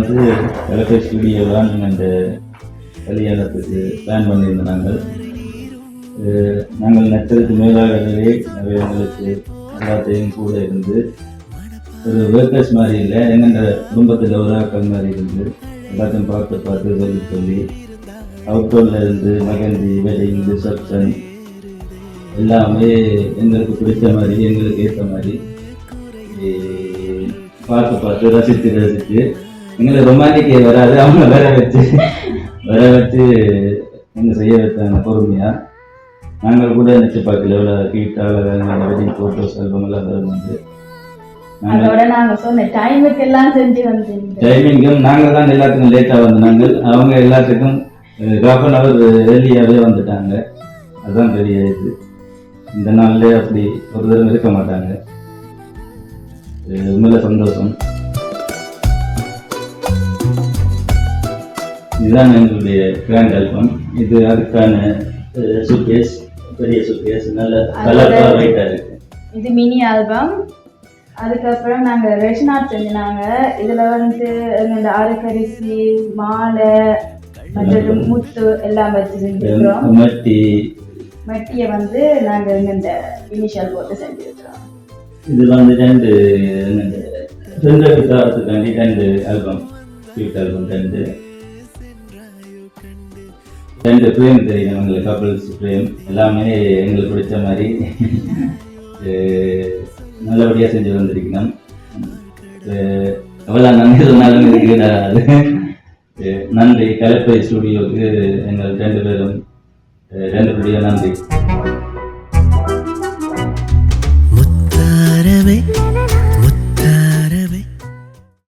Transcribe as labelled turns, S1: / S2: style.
S1: வந்து கலப்பை ஸ்டுடியோ தான் இந்த கல்யாணத்துக்கு பிளான் பண்ணியிருந்தோம். நாங்கள் நச்சதுக்கு மேலாகவே எங்களுக்கு எல்லாத்தையும் கூட இருந்து ஒரு ஒர்க்கர்ஸ் மாதிரி இல்லை, எங்கென்ற குடும்பத்தில் ஒரு ஆக்கள் மாதிரி இருந்து எல்லாத்தையும் பார்த்து சொல்லி அவுட்டோரில் இருந்து மெஹந்தி, வெட்டிங், ரிசப்ஷன் எல்லாமே எங்களுக்கு பிடிச்ச மாதிரி எங்களுக்கு ஏற்ற மாதிரி பார்த்து ரசித்து எங்களுக்கு ரொமான்டிக்கே வராது, அவங்க வர வச்சு எங்க செய்ய வைத்தாங்க பொறுமையாக. நாங்கள் கூட நினச்சி பார்க்கல எவ்வளோ கீட்டாக வெட்டிங் ஃபோட்டோஸ் ஆல்பம் எல்லாம் வரும் வந்து டைமிங்கும் நாங்கள் தான் எல்லாத்துக்கும் லேட்டாக வந்தாங்க. அவங்க எல்லாத்துக்கும் 1/2 hour ஏர்லியாகவே வந்துட்டாங்க. அதுதான் பெரிய இது. இந்த நாள்லேயே அப்படி ஒரு தடவை இருக்க மாட்டாங்க. உண்மையில சந்தோஷம். இதுதான் எங்களுடைய கிராண்ட் ஆல்பம். இது அதுக்கான சூட்கேஸ், பெரிய சூட்கேஸ், நல்ல கலர்ஃபுல்லாக லைட்டாக இருக்கு.
S2: இது மினி ஆல்பம். அதுக்கப்புறம் நாங்கள் ரெஷனாட் செஞ்சினாங்க. இதில் வந்து இந்த அரைக்கரிசி, மாலை, மற்றது முத்து எல்லாம் வச்சு செஞ்சுருக்கிறோம். மட்டியை வந்து நாங்கள் இந்த இனிஷியல் போட்டு செஞ்சுருக்கிறோம்.
S1: இது வந்து ரெண்டு காலத்துக்காண்டி 2 ஆல்பம், ஸ்வீட் ஆல்பம் 2 ஃப்ரேம் தெரியும் எங்களுக்கு, கப்பிள்ஸ் ஃப்ரேம் எல்லாமே எங்களுக்கு பிடிச்ச மாதிரி நல்லபடியாக செஞ்சு வந்திருக்கணும். எவ்வளோ நன்றி சொன்னாலும் இருக்கிறாரு. நன்றி கலப்பை ஸ்டுடியோவுக்கு எங்கள் 2 பேரும் 2 பேருடைய நன்றி.